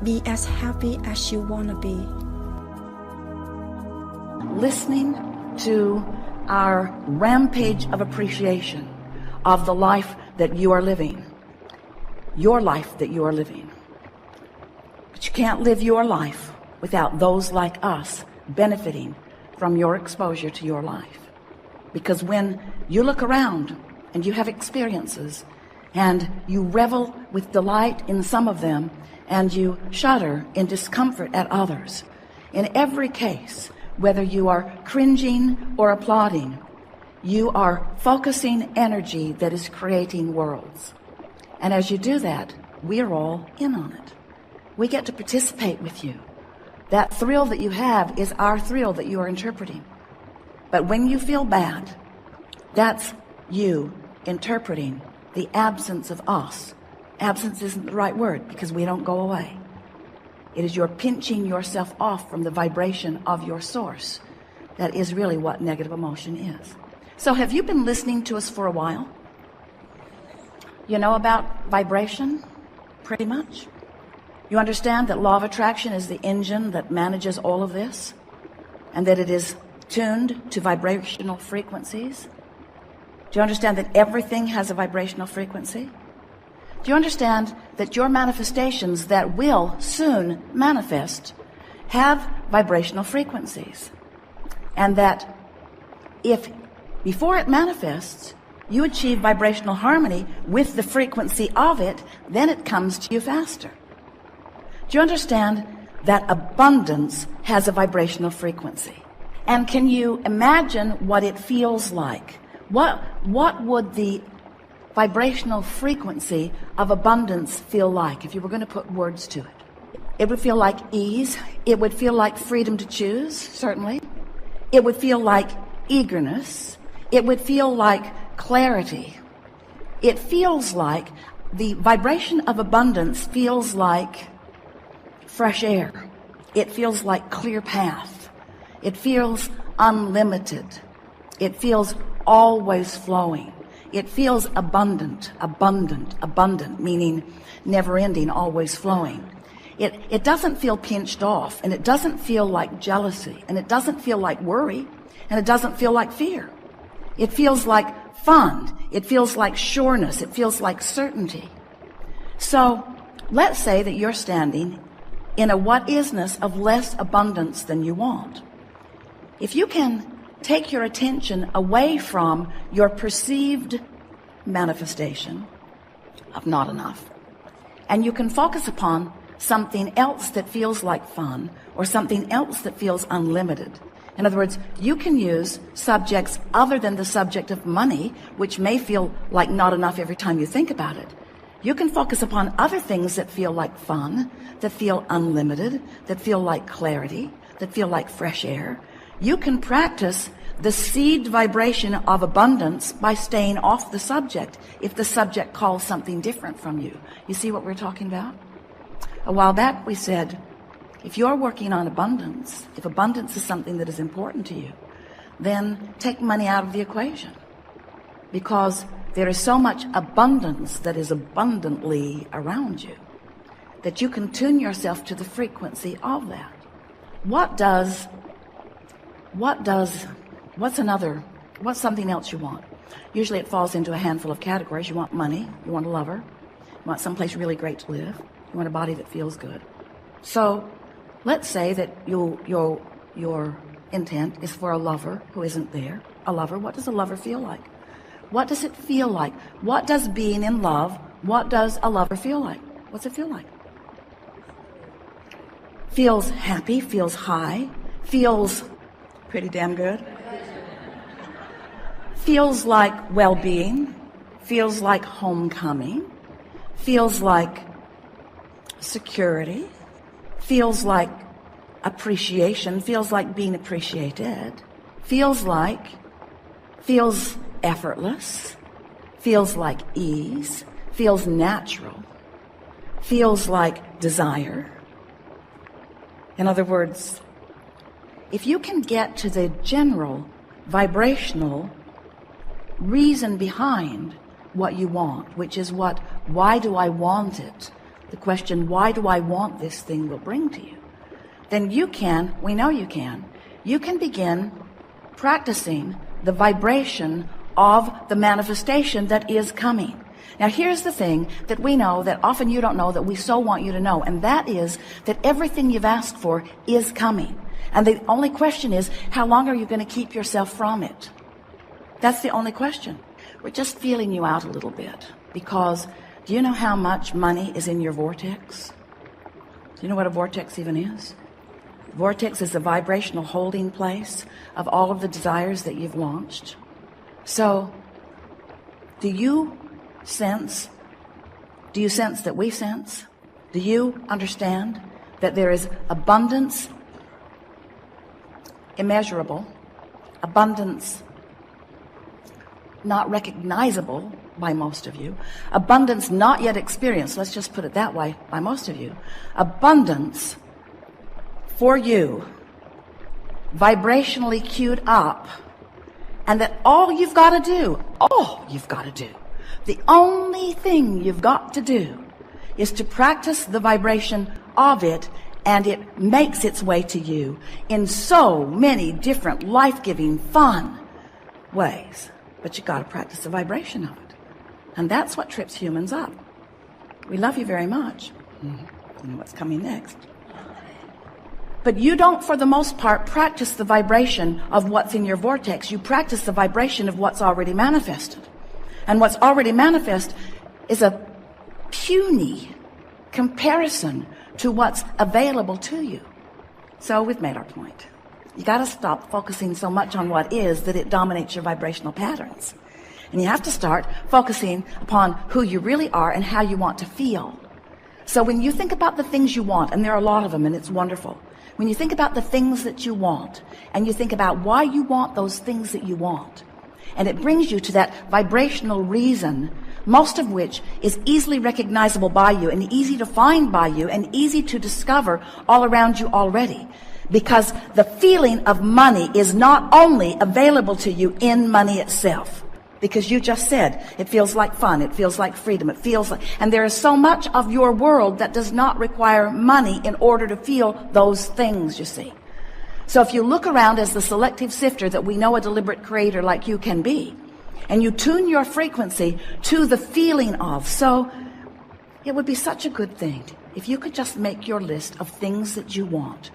Be as happy as you want to be. Listening to our rampage of appreciation of the life that you are living, your life that you are living. But you can't live your life without those like us benefiting from your exposure to your life. Because when you look around and you have experiences and you revel with delight in some of them and you shudder in discomfort at others, in every case, whether you are cringing or applauding, you are focusing energy that is creating worlds. And as you do that, we are all in on it. We get to participate with you. That thrill that you have is our thrill that you are interpreting. But when you feel bad, that's you interpreting the absence of us. Absence isn't the right word because we don't go away. It is your pinching yourself off from the vibration of your source. That is really what negative emotion is. So have you been listening to us for a while? You know about vibration, pretty much. You understand that law of attraction is the engine that manages all of this, and that it is tuned to vibrational frequencies. Do you understand that everything has a vibrational frequency? Do you understand that your manifestations that will soon manifest have vibrational frequencies? And that if before it manifests, you achieve vibrational harmony with the frequency of it, then it comes to you faster. Do you understand that abundance has a vibrational frequency? And can you imagine what it feels like? What would the vibrational frequency of abundance feel like if you were going to put words to it? It would feel like ease. It would feel like freedom to choose, certainly. It would feel like eagerness. It would feel like clarity. It feels like the vibration of abundance feels like fresh air. It feels like clear path. It feels unlimited. It feels always flowing. It feels abundant, meaning never ending, always flowing. It doesn't feel pinched off, and it doesn't feel like jealousy, and it doesn't feel like worry, and it doesn't feel like fear. It feels like fun. It feels like sureness. It feels like certainty. So let's say that you're standing in a what-isness of less abundance than you want. If you can take your attention away from your perceived manifestation of not enough, and you can focus upon something else that feels like fun or something else that feels unlimited. In other words, you can use subjects other than the subject of money, which may feel like not enough every time you think about it. You can focus upon other things that feel like fun, that feel unlimited, that feel like clarity, that feel like fresh air. You can practice the seed vibration of abundance by staying off the subject if the subject calls something different from you. You see what we're talking about? A while back we said, if you're working on abundance, if abundance is something that is important to you, then take money out of the equation. Because there is so much abundance that is abundantly around you that you can tune yourself to the frequency of that. What's something else you want? Usually it falls into a handful of categories. You want money, you want a lover, you want someplace really great to live, you want a body that feels good. So let's say that your intent is for a lover who isn't there. A lover, what does a lover feel like? What does it feel like? What does being in love, what does a lover feel like? What's it feel like? Feels happy, feels high, feels pretty damn good. Feels like well-being, feels like homecoming, feels like security, feels like appreciation, feels like being appreciated, feels effortless, feels like ease, feels natural, feels like desire. In other words, if you can get to the general vibrational reason behind what you want, which is why do I want it? the question, why do I want this thing, will bring to you, then we know you can begin practicing the vibration of the manifestation that is coming. Now here's the thing that we know that often you don't know, that we so want you to know, and that is that everything you've asked for is coming. And the only question is, how long are you going to keep yourself from it? That's the only question. We're just feeling you out a little bit, because do you know how much money is in your vortex? Do you know what a vortex even is? Vortex is the vibrational holding place of all of the desires that you've launched. So, do you sense that we sense? Do you understand that there is abundance, immeasurable, abundance not recognizable by most of you, abundance not yet experienced, let's just put it that way, by most of you, abundance for you, vibrationally queued up, and that all you've got to do, the only thing you've got to do is to practice the vibration of it, and it makes its way to you in so many different life-giving, fun ways. But you've got to practice the vibration of it. And that's what trips humans up. We love you very much. You know what's coming next. But you don't, for the most part, practice the vibration of what's in your vortex. You practice the vibration of what's already manifested. And what's already manifest is a puny comparison to what's available to you. So we've made our point. You got to stop focusing so much on what is that it dominates your vibrational patterns. And you have to start focusing upon who you really are and how you want to feel. So when you think about the things you want, and there are a lot of them, and it's wonderful. When you think about the things that you want, and you think about why you want those things that you want, and it brings you to that vibrational reason, most of which is easily recognizable by you, and easy to find by you, and easy to discover all around you already. Because the feeling of money is not only available to you in money itself, because you just said it feels like fun, it feels like freedom, it feels like, and there is so much of your world that does not require money in order to feel those things, you see. So if you look around as the selective sifter that we know a deliberate creator like you can be, and you tune your frequency to the feeling of, so it would be such a good thing if you could just make your list of things that you want,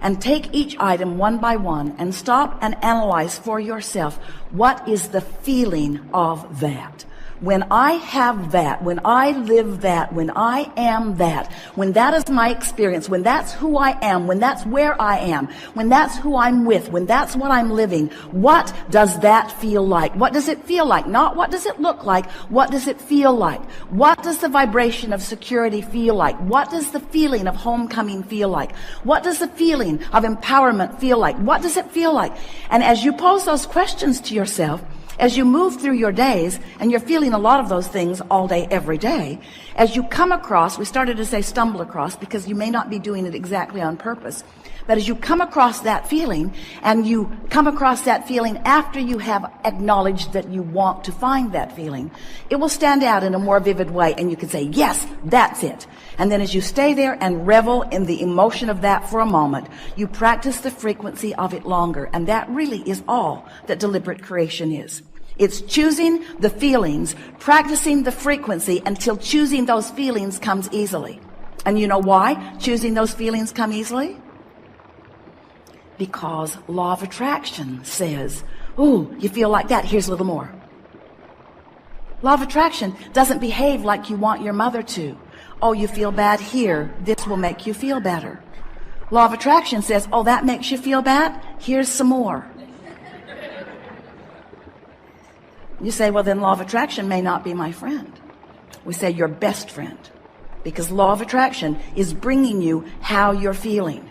and take each item one by one and stop and analyze for yourself, what is the feeling of that? When I have that, when I live that, when I am that, when that is my experience, when that's who I am, when that's where I am, when that's who I'm with, when that's what I'm living, what does that feel like? What does it feel like? Not what does it look like? What does it feel like? What does the vibration of security feel like? What does the feeling of homecoming feel like? What does the feeling of empowerment feel like? What does it feel like? And as you pose those questions to yourself, as you move through your days, and you're feeling a lot of those things all day, every day, as you come across, we started to say stumble across because you may not be doing it exactly on purpose, but as you come across that feeling, and you come across that feeling after you have acknowledged that you want to find that feeling, it will stand out in a more vivid way, and you can say, yes, that's it. And then as you stay there and revel in the emotion of that for a moment, you practice the frequency of it longer. And that really is all that deliberate creation is. It's choosing the feelings, practicing the frequency until choosing those feelings comes easily. And you know why choosing those feelings come easily? Because law of attraction says, ooh, you feel like that, here's a little more. Law of attraction doesn't behave like you want your mother to. Oh, you feel bad here, this will make you feel better. Law of attraction says, oh, that makes you feel bad, here's some more. You say, well, then law of attraction may not be my friend. We say your best friend, because law of attraction is bringing you how you're feeling,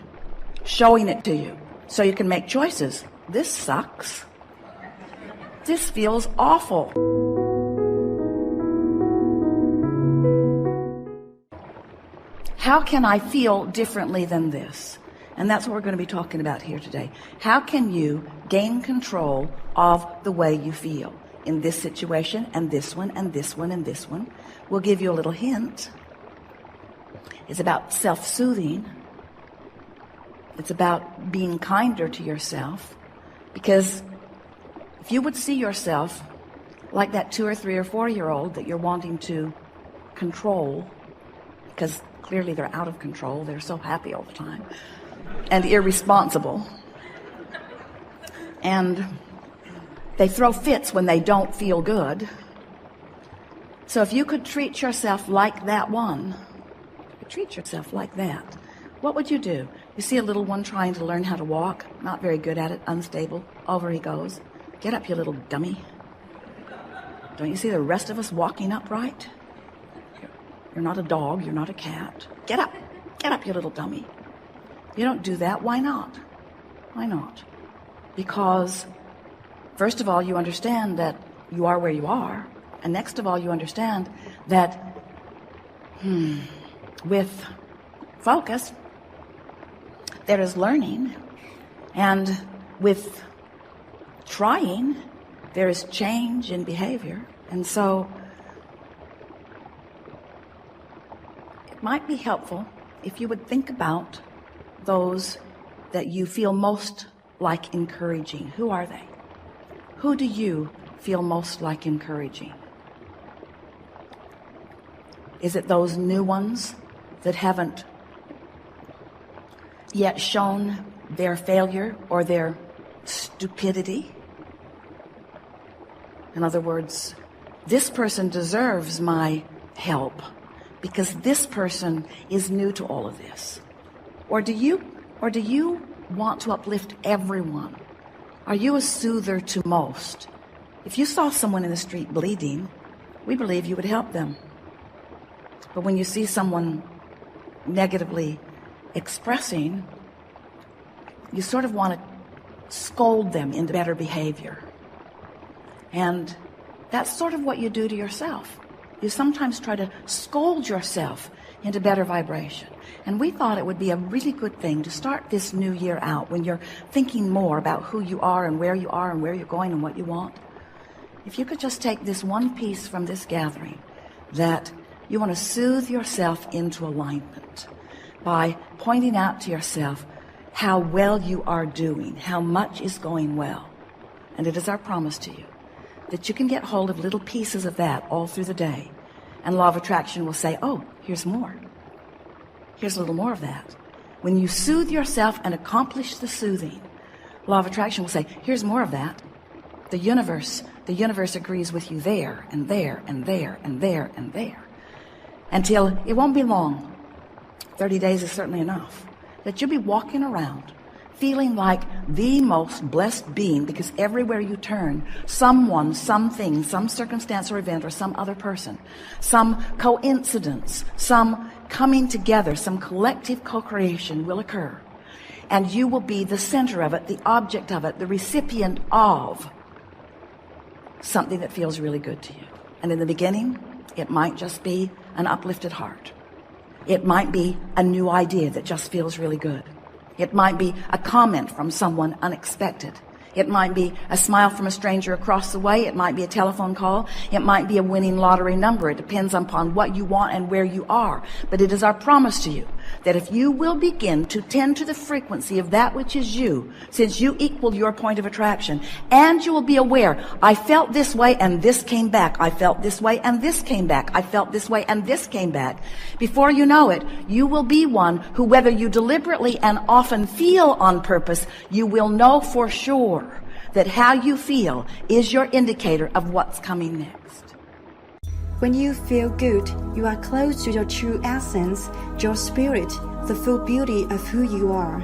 showing it to you so you can make choices. This sucks. This feels awful. How can I feel differently than this? And that's what we're going to be talking about here today. How can you gain control of the way you feel in this situation, and this one, and this one, and this one? We'll give you a little hint. It's about self-soothing. It's about being kinder to yourself. Because if you would see yourself like that 2 or 3 or 4-year-old that you're wanting to control, because clearly they're out of control, they're so happy all the time, and irresponsible, and they throw fits when they don't feel good. So if you could treat yourself like that one, treat yourself like that, what would you do? You see a little one trying to learn how to walk, not very good at it, unstable, over he goes. Get up, you little dummy. Don't you see the rest of us walking upright? You're not a dog, you're not a cat. Get up, you little dummy. You don't do that, why not? Why not? Because, first of all, you understand that you are where you are, and next of all, you understand that, with focus, there is learning, and with trying, there is change in behavior. And so it might be helpful if you would think about those that you feel most like encouraging. Who are they? Who do you feel most like encouraging? Is it those new ones that haven't yet shown their failure or their stupidity? In other words, this person deserves my help because this person is new to all of this. Or do you want to uplift everyone? Are you a soother to most? If you saw someone in the street bleeding, we believe you would help them. But when you see someone negatively expressing, you sort of want to scold them into better behavior. And that's sort of what you do to yourself. You sometimes try to scold yourself into better vibration. And we thought it would be a really good thing to start this new year out when you're thinking more about who you are and where you're going and what you want. If you could just take this one piece from this gathering, that you want to soothe yourself into alignment by pointing out to yourself how well you are doing, how much is going well. And it is our promise to you that you can get hold of little pieces of that all through the day. And law of attraction will say, oh, here's more. Here's a little more of that. When you soothe yourself and accomplish the soothing, law of attraction will say, here's more of that. The universe agrees with you there and there and there and there and there. Until it won't be long, 30 days is certainly enough, that you'll be walking around feeling like the most blessed being, because everywhere you turn, someone, something, some circumstance or event or some other person, some coincidence, some coming together, some collective co-creation will occur. And you will be the center of it, the object of it, the recipient of something that feels really good to you. And in the beginning, it might just be an uplifted heart. It might be a new idea that just feels really good. It might be a comment from someone unexpected. It might be a smile from a stranger across the way. It might be a telephone call. It might be a winning lottery number. It depends upon what you want and where you are. But it is our promise to you that if you will begin to tend to the frequency of that which is you, since you equal your point of attraction, and you will be aware, I felt this way and this came back. I felt this way and this came back. I felt this way and this came back. Before you know it, you will be one who, whether you deliberately and often feel on purpose, you will know for sure that how you feel is your indicator of what's coming next. When you feel good, you are close to your true essence, your spirit, the full beauty of who you are.